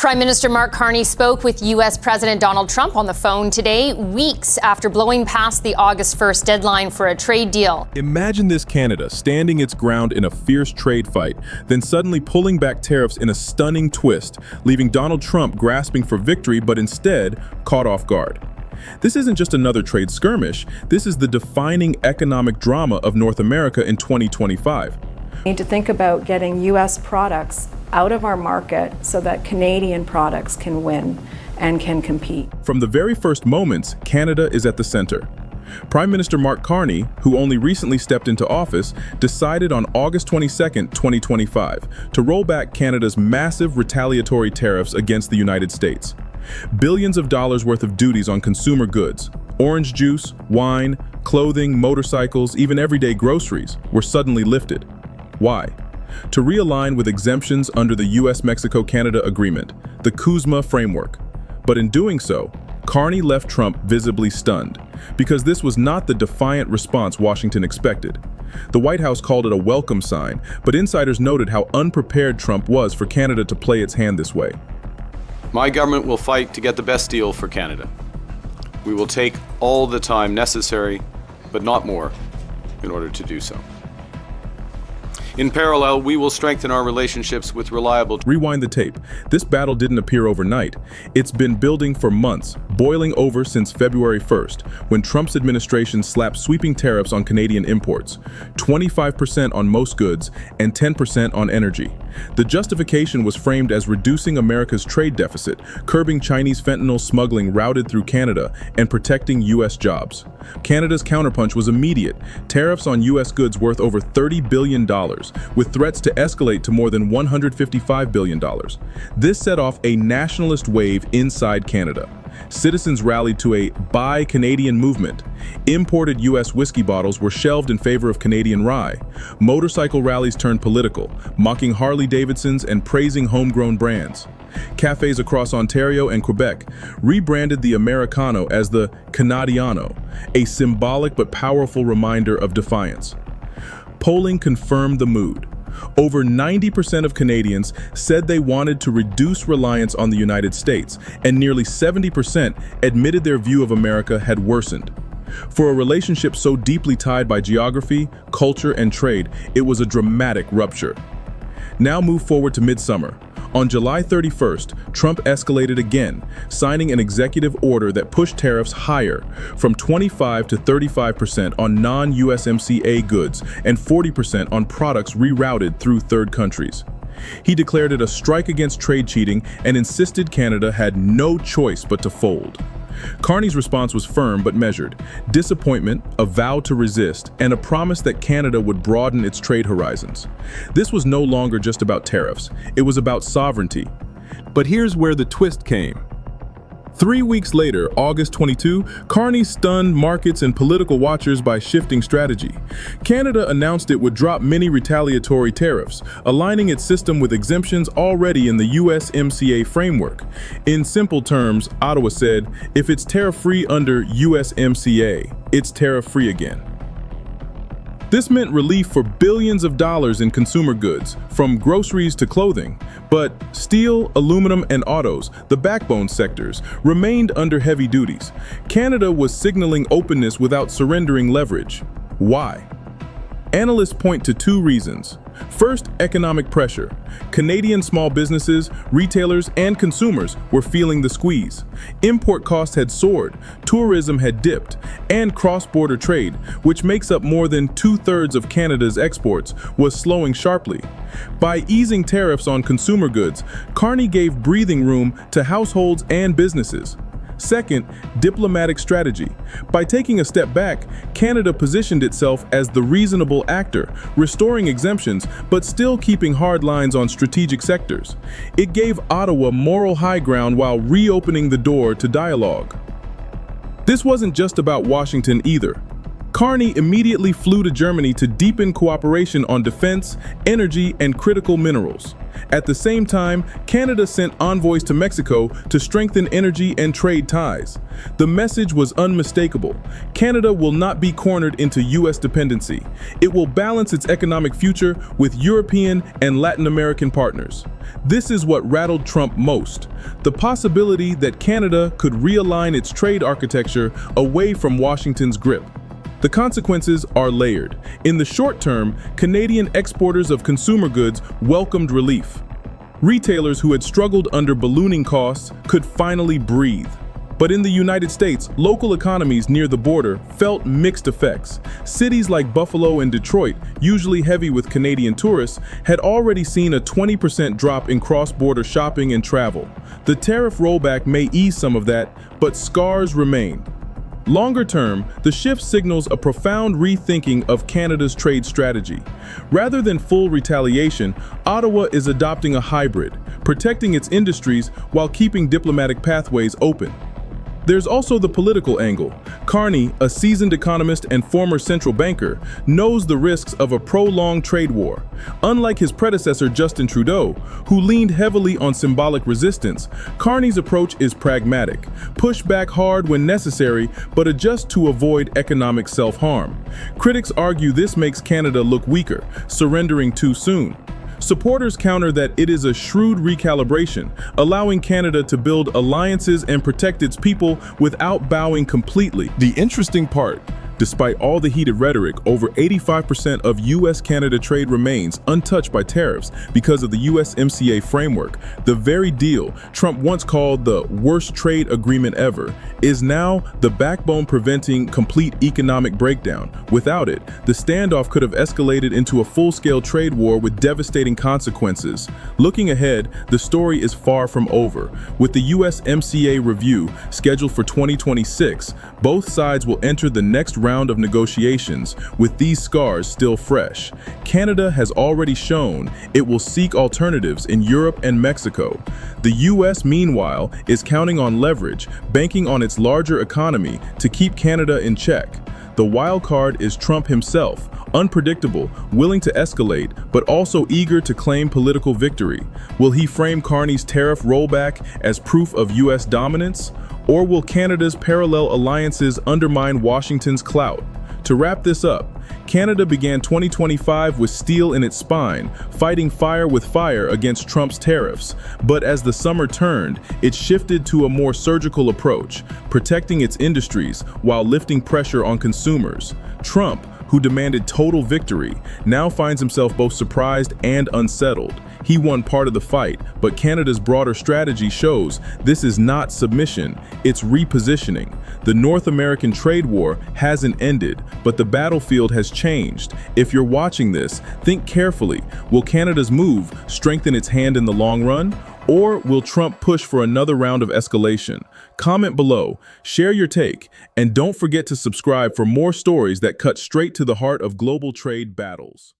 Prime Minister Mark Carney spoke with U.S. President Donald Trump on the phone today, weeks after blowing past the August 1st deadline for a trade deal. Imagine this: Canada standing its ground in a fierce trade fight, then suddenly pulling back tariffs in a stunning twist, leaving Donald Trump grasping for victory but instead caught off guard. This isn't just another trade skirmish, this is the defining economic drama of North America in 2025. We need to think about getting U.S. products out of our market so that Canadian products can win and can compete. From the very first moments, Canada is at the center. Prime Minister Mark Carney, who only recently stepped into office, decided on August 22, 2025, to roll back Canada's massive retaliatory tariffs against the United States. Billions of dollars worth of duties on consumer goods, orange juice, wine, clothing, motorcycles, even everyday groceries, were suddenly lifted. Why? To realign with exemptions under the US-Mexico-Canada Agreement, the CUSMA framework. But in doing so, Carney left Trump visibly stunned, because this was not the defiant response Washington expected. The White House called it a welcome sign, but insiders noted how unprepared Trump was for Canada to play its hand this way. My government will fight to get the best deal for Canada. We will take all the time necessary, but not more, in order to do so. In parallel, we will strengthen our relationships with reliable... Rewind the tape. This battle didn't appear overnight. It's been building for months, boiling over since February 1st, when Trump's administration slapped sweeping tariffs on Canadian imports, 25% on most goods and 10% on energy. The justification was framed as reducing America's trade deficit, curbing Chinese fentanyl smuggling routed through Canada, and protecting U.S. jobs. Canada's counterpunch was immediate: tariffs on U.S. goods worth over $30 billion, with threats to escalate to more than $155 billion. This set off a nationalist wave inside Canada. Citizens rallied to a Buy Canadian movement. Imported U.S. whiskey bottles were shelved in favor of Canadian rye. Motorcycle rallies turned political, mocking Harley-Davidsons and praising homegrown brands. Cafes across Ontario and Quebec rebranded the Americano as the Canadiano, a symbolic but powerful reminder of defiance. Polling confirmed the mood. Over 90% of Canadians said they wanted to reduce reliance on the United States, and nearly 70% admitted their view of America had worsened. For a relationship so deeply tied by geography, culture, and trade, it was a dramatic rupture. Now move forward to midsummer. On July 31st, Trump escalated again, signing an executive order that pushed tariffs higher, from 25% to 35% on non-USMCA goods and 40% on products rerouted through third countries. He declared it a strike against trade cheating and insisted Canada had no choice but to fold. Carney's response was firm but measured: disappointment, a vow to resist, and a promise that Canada would broaden its trade horizons. This was no longer just about tariffs, it was about sovereignty. But here's where the twist came. 3 weeks later, August 22, Carney stunned markets and political watchers by shifting strategy. Canada announced it would drop many retaliatory tariffs, aligning its system with exemptions already in the USMCA framework. In simple terms, Ottawa said, if it's tariff-free under USMCA, it's tariff-free again. This meant relief for billions of dollars in consumer goods, from groceries to clothing. But steel, aluminum, and autos, the backbone sectors, remained under heavy duties. Canada was signaling openness without surrendering leverage. Why? Analysts point to two reasons. First, economic pressure. Canadian small businesses, retailers, and consumers were feeling the squeeze. Import costs had soared, tourism had dipped, and cross-border trade, which makes up more than 2/3 of Canada's exports, was slowing sharply. By easing tariffs on consumer goods, Carney gave breathing room to households and businesses. Second, diplomatic strategy. By taking a step back, Canada positioned itself as the reasonable actor, restoring exemptions but still keeping hard lines on strategic sectors. It gave Ottawa moral high ground while reopening the door to dialogue. This wasn't just about Washington either. Carney immediately flew to Germany to deepen cooperation on defense, energy, and critical minerals. At the same time, Canada sent envoys to Mexico to strengthen energy and trade ties. The message was unmistakable. Canada will not be cornered into U.S. dependency. It will balance its economic future with European and Latin American partners. This is what rattled Trump most: the possibility that Canada could realign its trade architecture away from Washington's grip. The consequences are layered. In the short term, Canadian exporters of consumer goods welcomed relief. Retailers who had struggled under ballooning costs could finally breathe. But in the United States, local economies near the border felt mixed effects. Cities like Buffalo and Detroit, usually heavy with Canadian tourists, had already seen a 20% drop in cross-border shopping and travel. The tariff rollback may ease some of that, but scars remain. Longer term, the shift signals a profound rethinking of Canada's trade strategy. Rather than full retaliation, Ottawa is adopting a hybrid, protecting its industries while keeping diplomatic pathways open. There's also the political angle. Carney, a seasoned economist and former central banker, knows the risks of a prolonged trade war. Unlike his predecessor Justin Trudeau, who leaned heavily on symbolic resistance, Carney's approach is pragmatic. Push back hard when necessary, but adjust to avoid economic self-harm. Critics argue this makes Canada look weaker, surrendering too soon. Supporters counter that it is a shrewd recalibration, allowing Canada to build alliances and protect its people without bowing completely. The interesting part: despite all the heated rhetoric, over 85% of U.S.-Canada trade remains untouched by tariffs because of the USMCA framework. The very deal Trump once called the worst trade agreement ever is now the backbone preventing complete economic breakdown. Without it, the standoff could have escalated into a full-scale trade war with devastating consequences. Looking ahead, the story is far from over. With the USMCA review scheduled for 2026, both sides will enter the next round of negotiations with these scars still fresh. Canada has already shown it will seek alternatives in Europe and Mexico. The U.S., meanwhile, is counting on leverage, banking on its larger economy to keep Canada in check. The wild card is Trump himself, unpredictable, willing to escalate, but also eager to claim political victory. Will he frame Carney's tariff rollback as proof of U.S. dominance? Or will Canada's parallel alliances undermine Washington's clout? To wrap this up, Canada began 2025 with steel in its spine, fighting fire with fire against Trump's tariffs. But as the summer turned, it shifted to a more surgical approach, protecting its industries while lifting pressure on consumers. Trump, who demanded total victory, now finds himself both surprised and unsettled. He won part of the fight, but Canada's broader strategy shows this is not submission, it's repositioning. The North American trade war hasn't ended, but the battlefield has changed. If you're watching this, think carefully. Will Canada's move strengthen its hand in the long run? Or will Trump push for another round of escalation? Comment below, share your take, and don't forget to subscribe for more stories that cut straight to the heart of global trade battles.